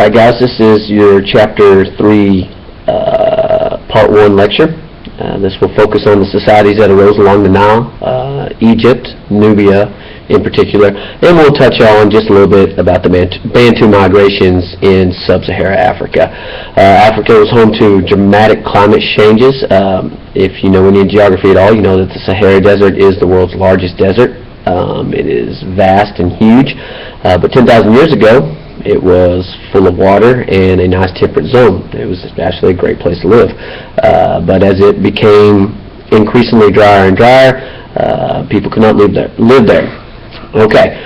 Alright guys, this is your Chapter 3 Part 1 lecture. This will focus on the societies that arose along the Nile, Egypt, Nubia in particular, and we'll touch on just a little bit about the Bantu migrations in sub-Saharan Africa. Africa was home to dramatic climate changes. If you know any geography at all, you know that the Sahara Desert is the world's largest desert. It is vast and huge, but 10,000 years ago it was full of water and a nice temperate zone. It was actually a great place to live. But as it became increasingly drier and drier, people could not live there. Okay.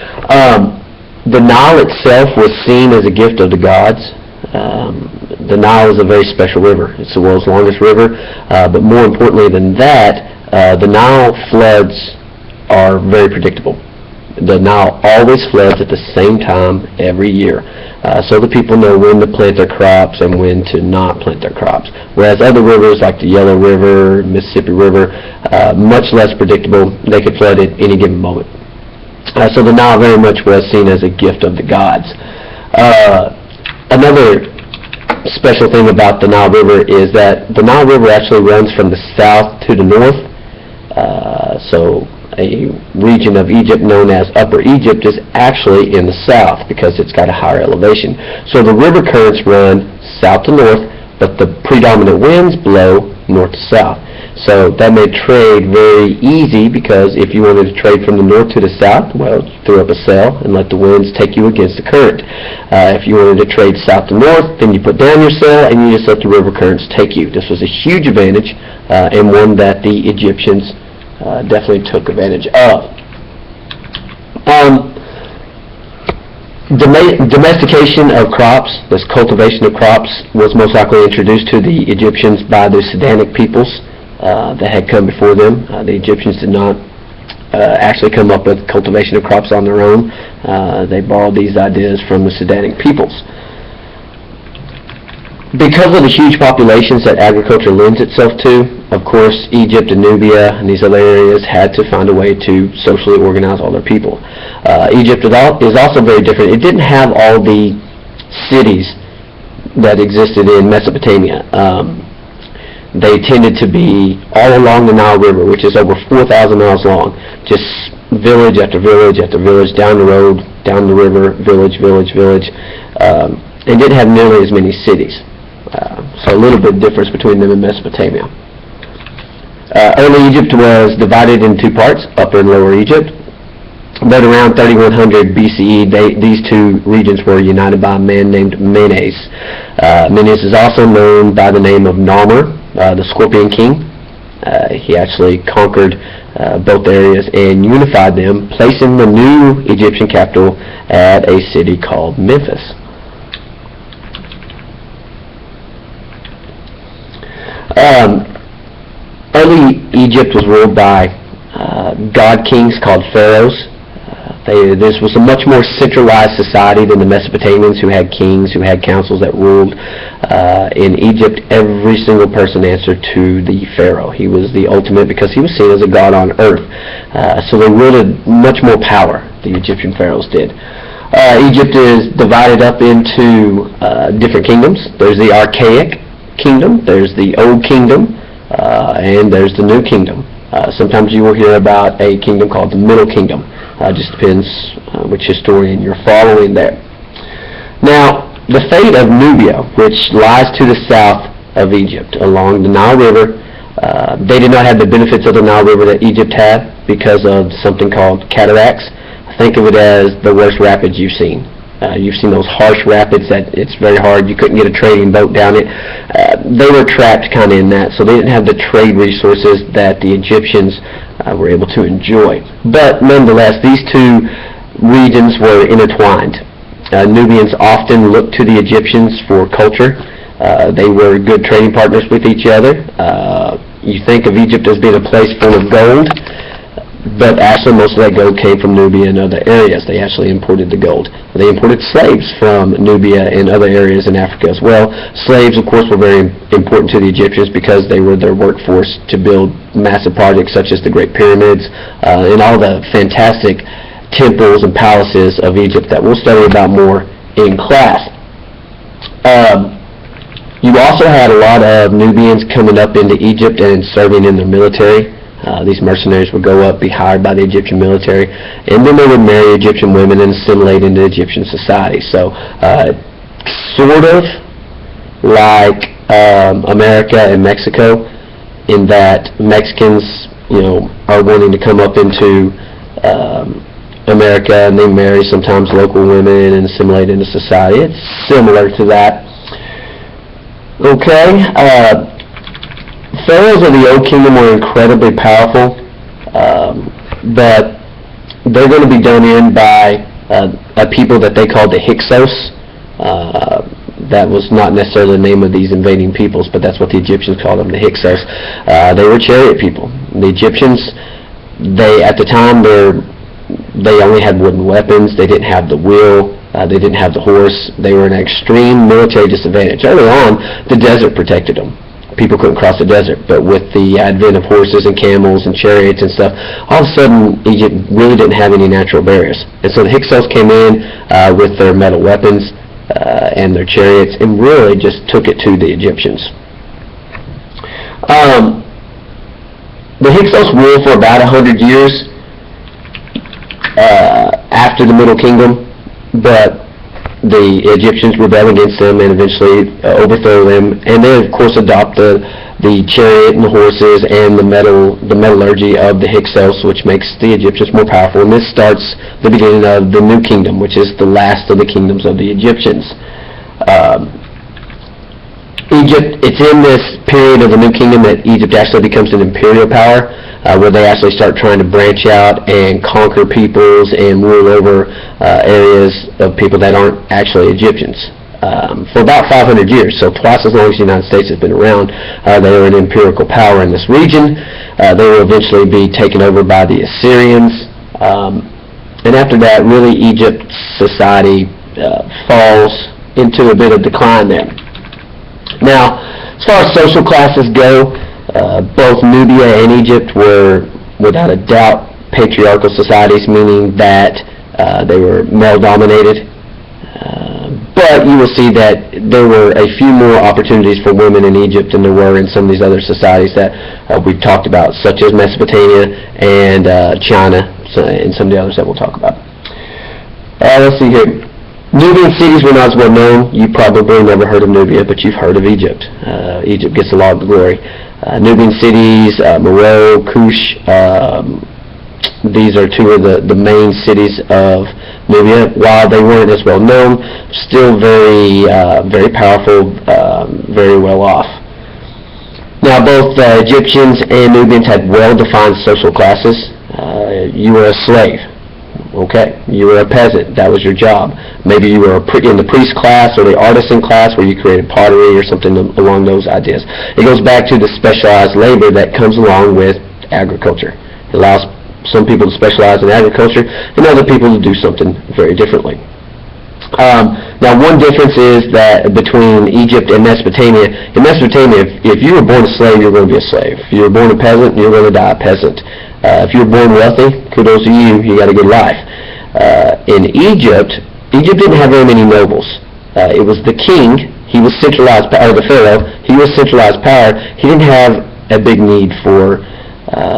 The Nile itself was seen as a gift of the gods. The Nile is a very special river. It's the world's longest river. But more importantly than that, the Nile floods are very predictable. The Nile always floods at the same time every year, so the people know when to plant their crops and when to not plant their crops. Whereas other rivers like the Yellow River, Mississippi River, much less predictable. They could flood at any given moment. So the Nile very much was seen as a gift of the gods. Another special thing about the Nile River is that the Nile River actually runs from the south to the north. So a region of Egypt known as Upper Egypt is actually in the south because it's got a higher elevation. So the river currents run south to north, but the predominant winds blow north to south. So that made trade very easy, because if you wanted to trade from the north to the south, well, you threw up a sail and let the winds take you against the current. If you wanted to trade south to north, then you put down your sail and you just let the river currents take you. This was a huge advantage, and one that the Egyptians definitely took advantage of. Domestication of crops, this cultivation of crops, was most likely introduced to the Egyptians by the Sedanic peoples that had come before them. The Egyptians did not actually come up with cultivation of crops on their own. They borrowed these ideas from the Sedanic peoples. Because of the huge populations that agriculture lends itself to, of course, Egypt and Nubia and these other areas had to find a way to socially organize all their people. Egypt is also very different. It didn't have all the cities that existed in Mesopotamia. They tended to be all along the Nile River, which is over 4,000 miles long. Just village after village after village, down the road, down the river, village. They didn't have nearly as many cities. So a little bit difference between them and Mesopotamia. Early Egypt was divided in two parts, Upper and Lower Egypt. But around 3100 BCE, these two regions were united by a man named Menes. Menes is also known by the name of Narmer, the Scorpion King. He actually conquered both areas and unified them, placing the new Egyptian capital at a city called Memphis. Early Egypt was ruled by god kings called pharaohs. This was a much more centralized society than the Mesopotamians, who had kings, who had councils that ruled. In Egypt, every single person answered to the pharaoh. He was the ultimate because he was seen as a god on earth. So they wielded much more power, the Egyptian pharaohs did. Egypt is divided up into different kingdoms. There's the Archaic Kingdom, there's the Old Kingdom, and there's the New Kingdom. Sometimes you will hear about a kingdom called the Middle Kingdom. Just depends which historian you're following there. Now, the fate of Nubia, which lies to the south of Egypt along the Nile River, they did not have the benefits of the Nile River that Egypt had because of something called cataracts. Think of it as the worst rapids you've seen. You've seen those harsh rapids that it's very hard. You couldn't get a trading boat down it. They were trapped kind of in that, so they didn't have the trade resources that the Egyptians were able to enjoy. But nonetheless, these two regions were intertwined. Nubians often looked to the Egyptians for culture. They were good trading partners with each other. You think of Egypt as being a place full of gold, but actually most of that gold came from Nubia and other areas. They actually imported the gold. They imported slaves from Nubia and other areas in Africa as well. Slaves, of course, were very important to the Egyptians because they were their workforce to build massive projects such as the Great Pyramids and all the fantastic temples and palaces of Egypt that we'll study about more in class. You also had a lot of Nubians coming up into Egypt and serving in their military. These mercenaries would go up, be hired by the Egyptian military, and then they would marry Egyptian women and assimilate into Egyptian society. So, sort of like America and Mexico, in that Mexicans, are wanting to come up into America, and they marry sometimes local women and assimilate into society. It's similar to that. Okay, pharaohs of the Old Kingdom were incredibly powerful, but they're going to be done in by a people that they called the Hyksos. That was not necessarily the name of these invading peoples, but that's what the Egyptians called them, the Hyksos. They were chariot people. The Egyptians, at the time, they only had wooden weapons. They didn't have the wheel. They didn't have the horse. They were in an extreme military disadvantage. Early on, the desert protected them. People couldn't cross the desert, but with the advent of horses and camels and chariots and stuff, all of a sudden Egypt really didn't have any natural barriers. And so the Hyksos came in with their metal weapons and their chariots and really just took it to the Egyptians. The Hyksos ruled for about 100 years after the Middle Kingdom, but the Egyptians rebelled against them and eventually overthrew them, and they of course adopted the chariot and the horses and the metallurgy of the Hyksos, which makes the Egyptians more powerful. And this starts the beginning of the New Kingdom, which is the last of the kingdoms of the Egyptians. Egypt, it's in this period of the New Kingdom that Egypt actually becomes an imperial power, where they actually start trying to branch out and conquer peoples and rule over areas of people that aren't actually Egyptians. For about 500 years, so twice as long as the United States has been around, they were an imperial power in this region. They will eventually be taken over by the Assyrians. And after that, really Egypt's society falls into a bit of decline there. Now, as far as social classes go, both Nubia and Egypt were, without a doubt, patriarchal societies, meaning that they were male-dominated. But you will see that there were a few more opportunities for women in Egypt than there were in some of these other societies that we've talked about, such as Mesopotamia and China, and some of the others that we'll talk about. Let's see here. Nubian cities were not as well known. You probably never heard of Nubia, but you've heard of Egypt. Egypt gets a lot of the glory. Nubian cities, Meroe, Kush, these are two of the main cities of Nubia. While they weren't as well known, still very powerful, very well off. Now, both Egyptians and Nubians had well-defined social classes. You were a slave. Okay, you were a peasant. That was your job. Maybe you were in the priest class or the artisan class where you created pottery or something along those ideas. It goes back to the specialized labor that comes along with agriculture. It allows some people to specialize in agriculture and other people to do something very differently. Now, one difference is that between Egypt and Mesopotamia. In Mesopotamia, if you were born a slave, you're going to be a slave. If you were born a peasant, you're going to die a peasant. If you were born wealthy, kudos to you, you got a good life. In Egypt didn't have very many nobles. It was the king. He was centralized, or the pharaoh. He was centralized power. He didn't have a big need for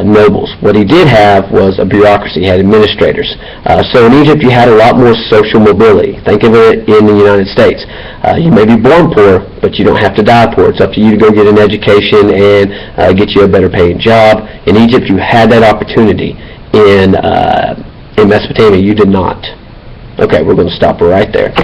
nobles. What he did have was a bureaucracy. He had administrators. So in Egypt, you had a lot more social mobility. Think of it in the United States. You may be born poor, but you don't have to die poor. It's up to you to go get an education and get you a better paying job. In Egypt, you had that opportunity. In Mesopotamia, you did not. Okay, we're going to stop right there.